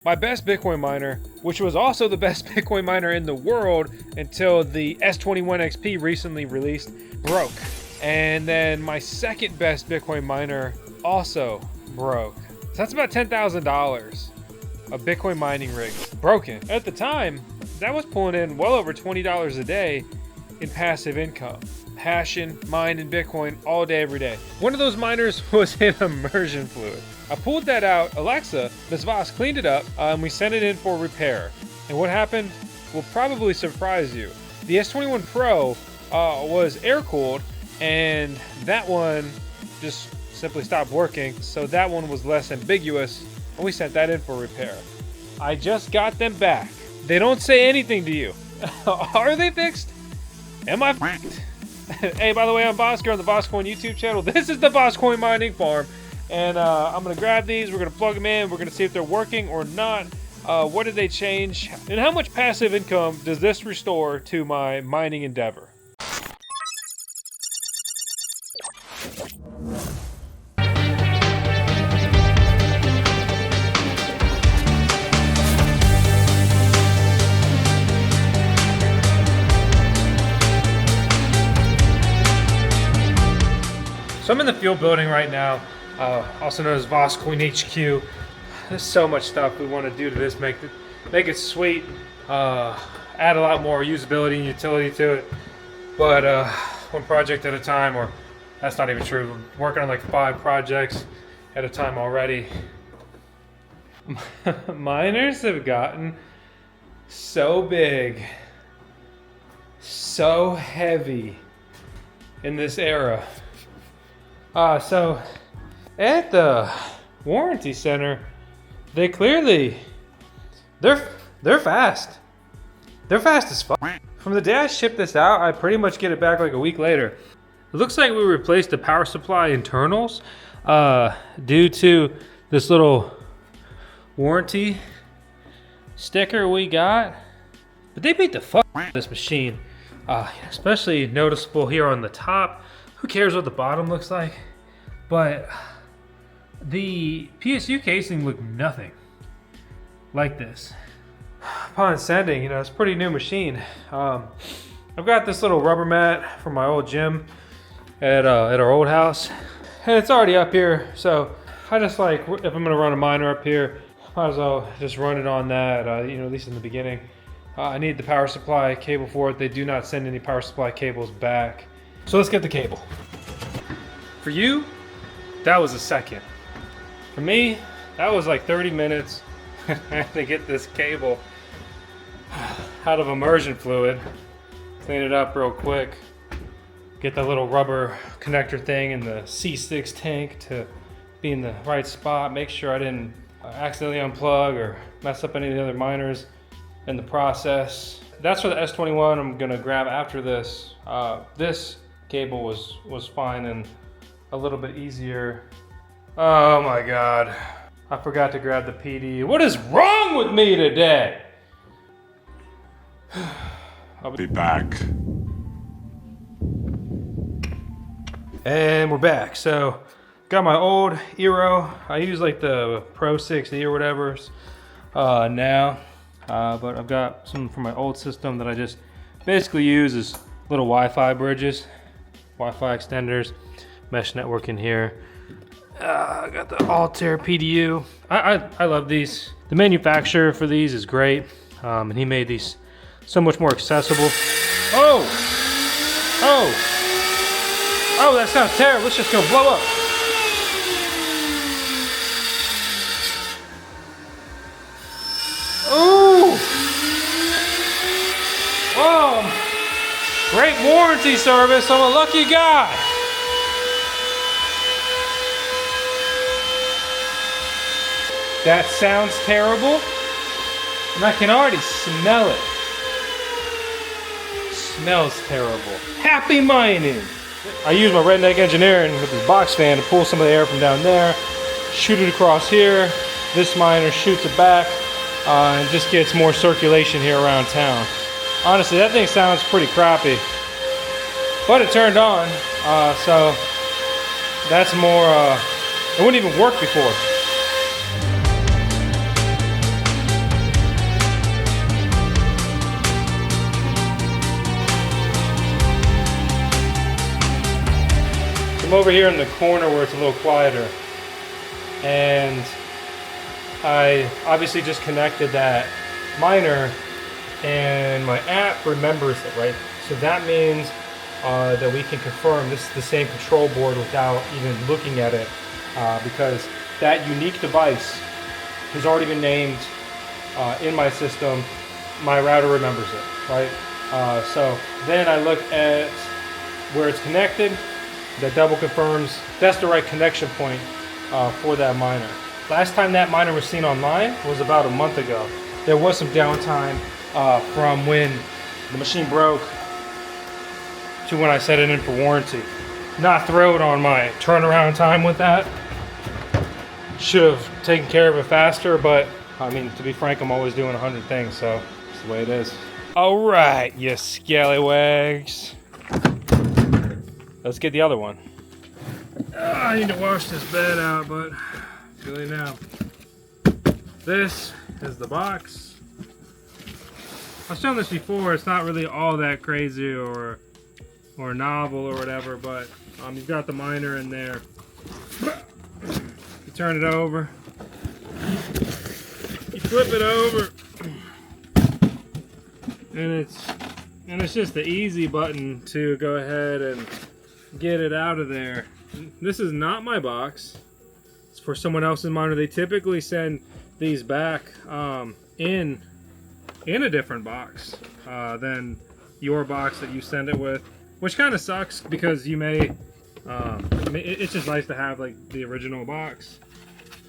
My best Bitcoin miner, which was also the best Bitcoin miner in the world until the S21 XP recently released, broke. And then my second best Bitcoin miner also broke. So that's about $10,000 of Bitcoin mining rigs broken. At the time, that was pulling in well over $20 a day in passive income. Hashing, mining Bitcoin all day, every day. One of those miners was in immersion fluid. I pulled that out. Alexa, Ms. Voss, cleaned it up, and we sent it in for repair. And what happened will probably surprise you. The S21 Pro was air-cooled, and that one just simply stopped working. So that one was less ambiguous, and we sent that in for repair. I just got them back. They don't say anything to you. Are they fixed? Am I fixed? Hey, by the way, I'm Voskcoin on the Voskcoin YouTube channel. This is the Voskcoin mining farm. And I'm going to grab these. We're going to plug them in. We're going to see if they're working or not. What did they change? And how much passive income does this restore to my mining endeavor? So I'm in the field building right now, also known as Voskcoin HQ. There's so much stuff we want to do to this, make it sweet, add a lot more usability and utility to it. But one project at a time, or that's not even true. I'm working on like 5 projects at a time already. Miners have gotten so big, so heavy in this era. So at the warranty center, they're fast. They're fast as fuck. From the day I ship this out, I pretty much get it back like a week later. It looks like we replaced the power supply internals due to this little warranty sticker we got. But they beat the fuck out of this machine. Especially noticeable here on the top. Who cares what the bottom looks like? But the PSU casing looked nothing like this. Upon sending, it's a pretty new machine. I've got this little rubber mat from my old gym at our old house, and it's already up here. So I just like, if I'm gonna run a miner up here, might as well just run it on that. At least in the beginning. I need the power supply cable for it. They do not send any power supply cables back. So let's get the cable. For you, that was a second. For me, that was like 30 minutes to get this cable out of immersion fluid. Clean it up real quick. Get the little rubber connector thing in the C6 tank to be in the right spot. Make sure I didn't accidentally unplug or mess up any of the other miners in the process. That's for the S21 I'm gonna grab after this. This cable was fine and a little bit easier. Oh my God. I forgot to grab the PD. What is wrong with me today? I'll be back. And we're back. So, got my old Eero. I use like the Pro 6E or whatever now. But I've got some from my old system that I just basically use as little Wi-Fi bridges, Wi-Fi extenders, mesh network in here. I got the Altair PDU. I love these. The manufacturer for these is great, and he made these so much more accessible. Oh, that sounds terrible. Let's just go blow up. Ooh. Whoa. Great warranty service. I'm a lucky guy. That sounds terrible, and I can already smell it. Smells terrible. Happy mining. I use my redneck engineering with this box fan to pull some of the air from down there, shoot it across here. This miner shoots it back, and just gets more circulation here around town. Honestly, that thing sounds pretty crappy, but it turned on, so that's more, it wouldn't even work before. I'm over here in the corner where it's a little quieter. And I obviously just connected that miner and my app remembers it, right? So that means that we can confirm this is the same control board without even looking at it because that unique device has already been named in my system. My router remembers it, right? So then I look at where it's connected, that double confirms that's the right connection point for that miner. Last time that miner was seen online was about a month ago. There was some downtime from when the machine broke to when I set it in for warranty. Not thrilled on my turnaround time with that. Should have taken care of it faster, but I mean, to be frank, I'm always doing 100 things, so it's the way it is. All right, you scallywags. Let's get the other one. I need to wash this bed out, but too late now. This is the box. I've shown this before. It's not really all that crazy or novel or whatever, but you've got the miner in there. You turn it over. You flip it over, and it's just the easy button to go ahead and get it out of there. This is not my box. It's for someone else's miner. They typically send these back in a different box than your box that you send it with, which kind of sucks because you may it's just nice to have like the original box.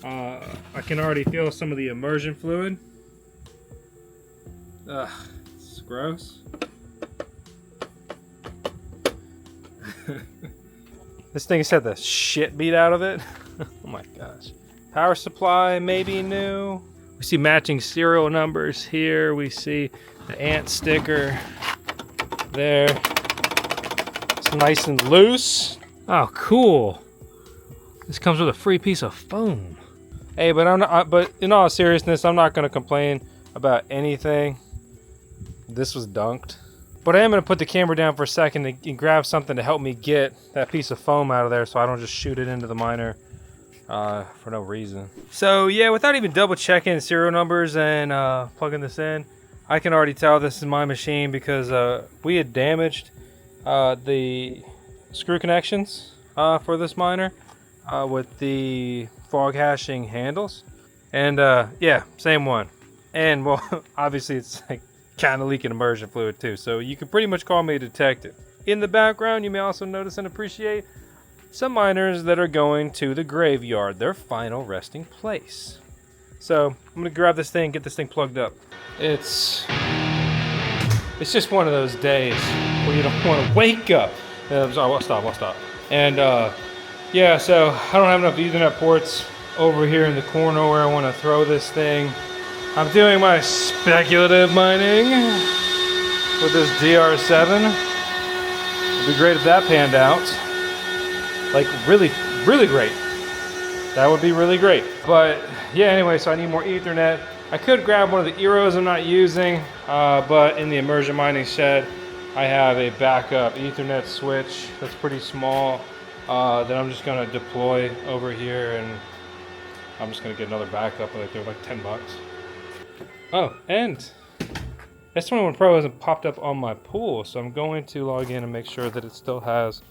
I can already feel some of the immersion fluid. Ugh, it's gross. This thing has had the shit beat out of it. Oh my gosh. Power supply maybe new. We see matching serial numbers here. We see the ant sticker there. It's nice and loose. Oh, cool. This comes with a free piece of foam. Hey, but in all seriousness, I'm not going to complain about anything. This was dunked. But I am going to put the camera down for a second and grab something to help me get that piece of foam out of there so I don't just shoot it into the miner for no reason. So yeah, without even double checking serial numbers and plugging this in, I can already tell this is my machine because we had damaged the screw connections for this miner with the fog hashing handles. And yeah, same one. And well, obviously it's like kind of leaking immersion fluid too, so you can pretty much call me a detective. In the background, you may also notice and appreciate some miners that are going to the graveyard, their final resting place. So I'm gonna grab this thing, get this thing plugged up. It's just one of those days where you don't want to wake up. I'll stop. And yeah, so I don't have enough Ethernet ports over here in the corner where I want to throw this thing. I'm doing my speculative mining with this DR7. It'd be great if that panned out. Like really, really great. That would be really great. But yeah, anyway, so I need more Ethernet. I could grab one of the Eros I'm not using, but in the immersion mining shed, I have a backup Ethernet switch that's pretty small that I'm just gonna deploy over here, and I'm just gonna get another backup. Like they're like $10. Oh, and S21 Pro hasn't popped up on my pool, so I'm going to log in and make sure that it still has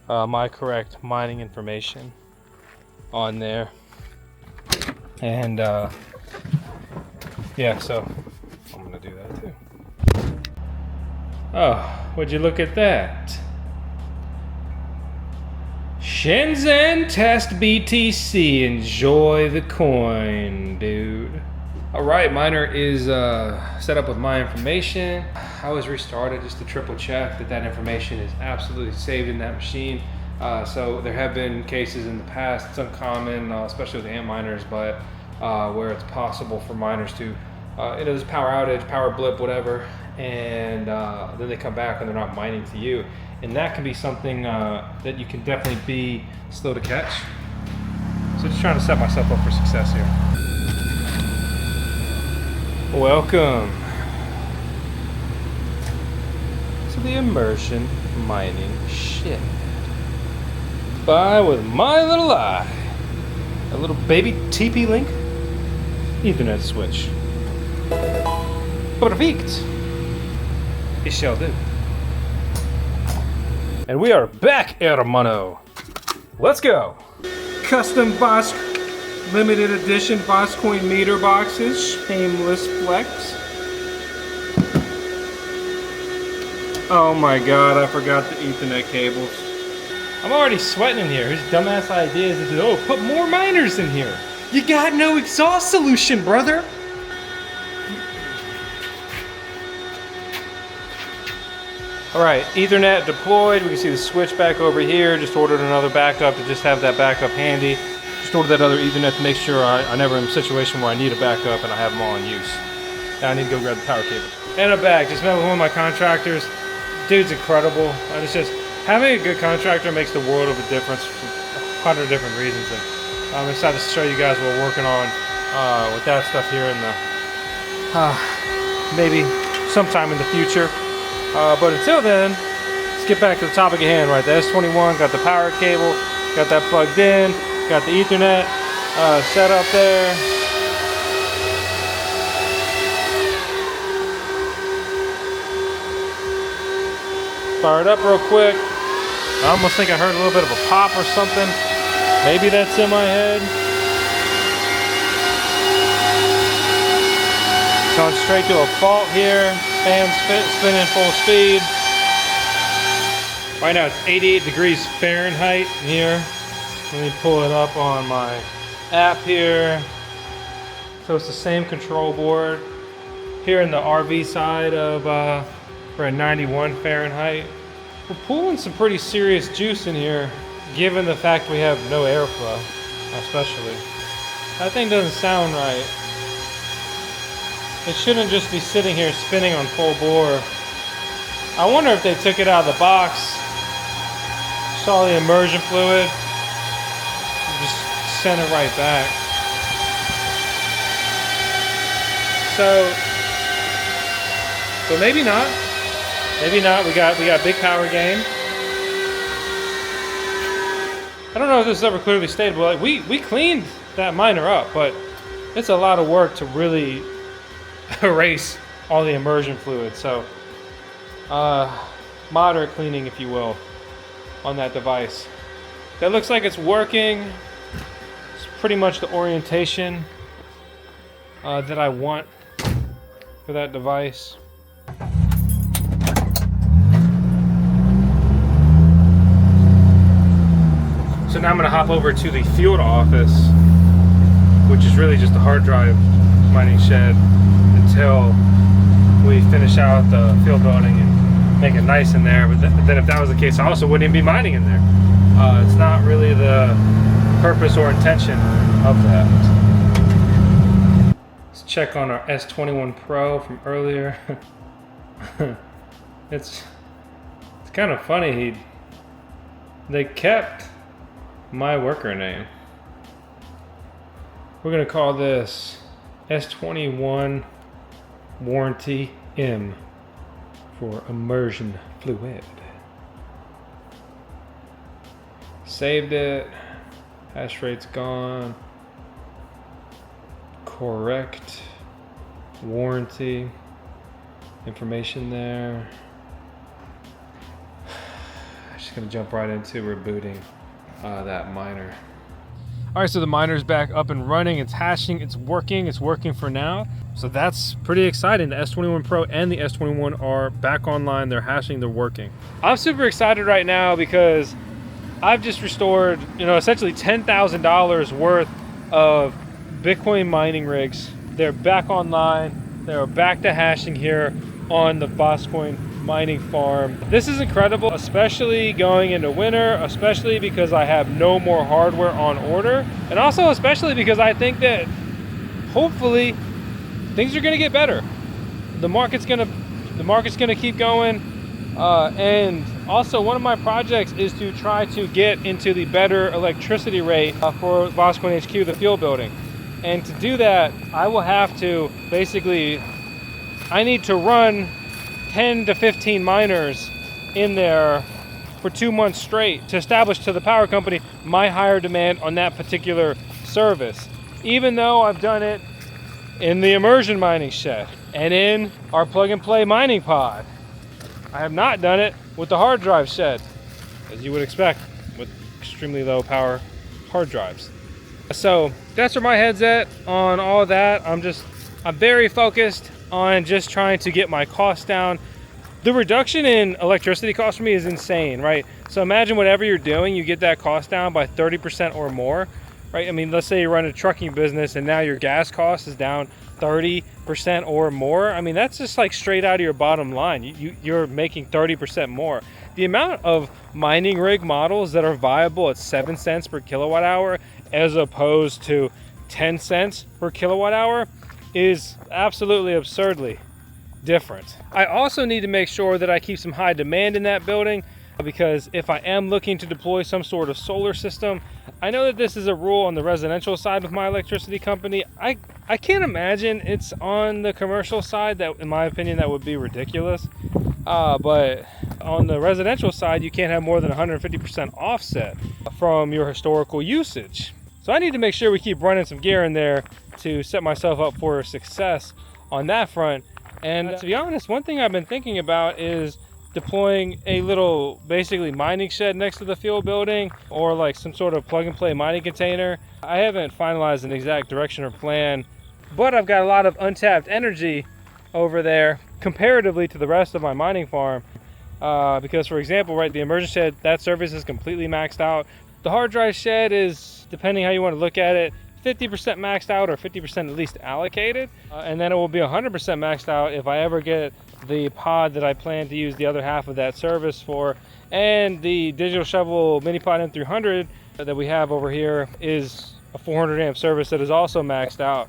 my correct mining information on there. And yeah, so I'm gonna do that too. Oh, would you look at that? Shenzhen Test BTC, enjoy the coin, dude. All right, miner is set up with my information. I was restarted just to triple check that that information is absolutely saved in that machine. So there have been cases in the past, it's uncommon, especially with Antminers, but where it's possible for miners to, there's a power outage, power blip, whatever, and then they come back and they're not mining to you. And that can be something that you can definitely be slow to catch. So just trying to set myself up for success here. Welcome to the immersion mining shed. by with my little eye. A little baby TP-Link Ethernet switch. Perfect. It shall do. And we are back, hermano. Let's go. Custom Vosk limited edition Voskcoin meter boxes. Shameless flex. Oh my god, I forgot the Ethernet cables. I'm already sweating in here. His dumbass idea is to, put more miners in here. You got no exhaust solution, brother. All right, Ethernet deployed. We can see the switch back over here. Just ordered another backup to just have that backup handy. Just ordered that other Ethernet to make sure I never am in a situation where I need a backup and I have them all in use. Now I need to go grab the power cable. And I'm back. Just met with one of my contractors. Dude's incredible. And it's just, having a good contractor makes the world of a difference for 100 different reasons. And I'm excited to show you guys what we're working on with that stuff here in the, maybe sometime in the future. But until then, let's get back to the topic at hand, right? The S21, got the power cable, got that plugged in, got the Ethernet set up there. Fire it up real quick. I almost think I heard a little bit of a pop or something. Maybe that's in my head. Going straight to a fault here. Fan's spinning full speed. Right now it's 88 degrees Fahrenheit here. Let me pull it up on my app here. So it's the same control board. Here in the RV side of, we're at 91 Fahrenheit. We're pulling some pretty serious juice in here, given the fact we have no airflow, especially. That thing doesn't sound right. It shouldn't just be sitting here spinning on full bore. I wonder if they took it out of the box, saw the immersion fluid, and just sent it right back. But maybe not. Maybe not. We got big power gain. I don't know if this is ever clearly stated, but like we cleaned that miner up, but it's a lot of work to really erase all the immersion fluid. So moderate cleaning, if you will, on that device. That looks like it's working. It's pretty much the orientation that I want for that device. So now I'm going to hop over to the field office, which is really just a hard drive mining shed, until we finish out the field building and make it nice in there. But then if that was the case, I also wouldn't even be mining in there. It's not really the purpose or intention of that. Let's check on our S21 Pro from earlier. It's kind of funny. They kept my worker name. We're gonna call this S21 Warranty M for immersion fluid. Saved it. Hash rate's gone. Correct warranty information there. Just gonna jump right into rebooting that miner. All right, so the miner's back up and running. It's hashing, it's working for now. So that's pretty exciting. The S21 Pro and the S21 are back online. They're hashing, they're working. I'm super excited right now because I've just restored, essentially $10,000 worth of Bitcoin mining rigs. They're back online. They're back to hashing here on the Voskcoin mining farm. This is incredible, especially going into winter, especially because I have no more hardware on order, and also especially because I think that hopefully things are going to get better. The market's going to keep going, and also one of my projects is to try to get into the better electricity rate for Voskcoin HQ, the fuel building. And to do that, I will have to I need to run 10 to 15 miners in there for 2 months straight to establish to the power company my higher demand on that particular service, even though I've done it in the immersion mining shed and in our plug-and-play mining pod. I have not done it with the hard drive shed, as you would expect with extremely low power hard drives. So that's where my head's at on all of that. I'm very focused on just trying to get my costs down. The reduction in electricity costs for me is insane, right? So imagine whatever you're doing, you get that cost down by 30% or more, right? I mean, let's say you run a trucking business and now your gas cost is down 30% or more. I mean, that's just like straight out of your bottom line. You're making 30% more. The amount of mining rig models that are viable at 7 cents per kilowatt hour as opposed to 10 cents per kilowatt hour is absolutely absurdly different. I also need to make sure that I keep some high demand in that building, because if I am looking to deploy some sort of solar system, I know that this is a rule on the residential side with my electricity company. I can't imagine it's on the commercial side. That, in my opinion, that would be ridiculous. But on the residential side, you can't have more than 150% offset from your historical usage. So I need to make sure we keep running some gear in there to set myself up for success on that front. And to be honest, one thing I've been thinking about is deploying a little basically mining shed next to the field building, or like some sort of plug and play mining container. I haven't finalized an exact direction or plan, but I've got a lot of untapped energy over there comparatively to the rest of my mining farm. Because for example, right, the immersion shed, that service is completely maxed out. The hard drive shed is, depending how you want to look at it, 50% maxed out or 50% at least allocated. And then it will be 100% maxed out if I ever get the pod that I plan to use the other half of that service for. And the digital shovel mini pod M300 that we have over here is a 400 amp service that is also maxed out.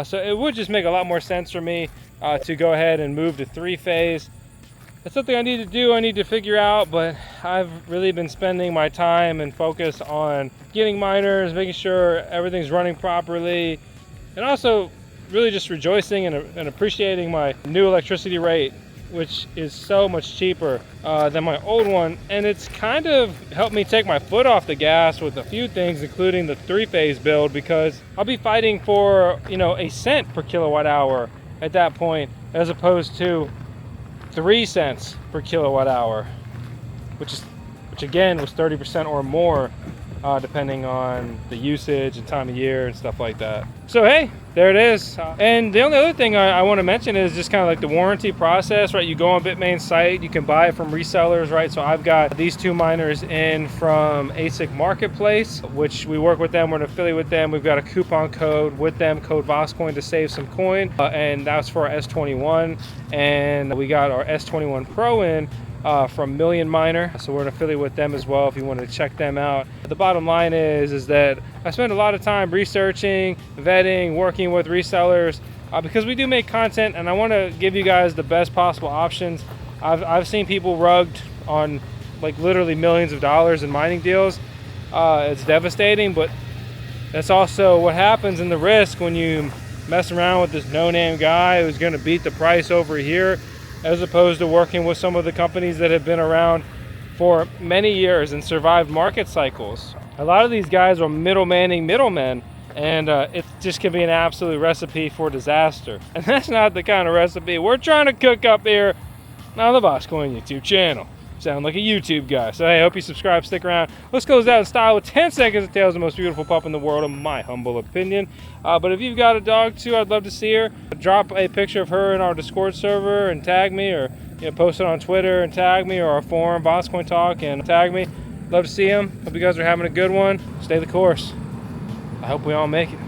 So it would just make a lot more sense for me to go ahead and move to 3-phase. It's something I need to do, I need to figure out, but I've really been spending my time and focus on getting miners, making sure everything's running properly, and also really just rejoicing and appreciating my new electricity rate, which is so much cheaper than my old one. And it's kind of helped me take my foot off the gas with a few things, including the 3-phase build, because I'll be fighting for, you know, a cent per kilowatt hour at that point, as opposed to 3 cents per kilowatt hour, which again was 30% or more, depending on the usage and time of year and stuff like that. So hey, there it is. And the only other thing I want to mention is just kind of like the warranty process, right? You go on Bitmain's site, you can buy it from resellers, right? So I've got these 2 miners in from ASIC Marketplace, which we work with them, we're an affiliate with them. We've got a coupon code with them, code Voskcoin, to save some coin, and that's for our S21. And we got our S21 Pro in from Million Miner, so we're an affiliate with them as well if you want to check them out. The bottom line is that I spend a lot of time researching, vetting, working with resellers, because we do make content, and I want to give you guys the best possible options. I've seen people rugged on like literally millions of dollars in mining deals. It's devastating, but that's also what happens in the risk when you mess around with this no-name guy who's going to beat the price over here, as opposed to working with some of the companies that have been around for many years and survived market cycles. A lot of these guys are middlemen, and it just can be an absolute recipe for disaster. And that's not the kind of recipe we're trying to cook up here on the Voskcoin YouTube channel. Sound like a YouTube guy. So hey, I hope you subscribe, stick around. Let's close out in style with 10 seconds of Tails, the most beautiful pup in the world, in my humble opinion. But if you've got a dog too, I'd love to see her. Drop a picture of her in our Discord server and tag me, or post it on Twitter and tag me, or our forum, Voskcoin Talk, and tag me. Love to see them. Hope you guys are having a good one. Stay the course. I hope we all make it.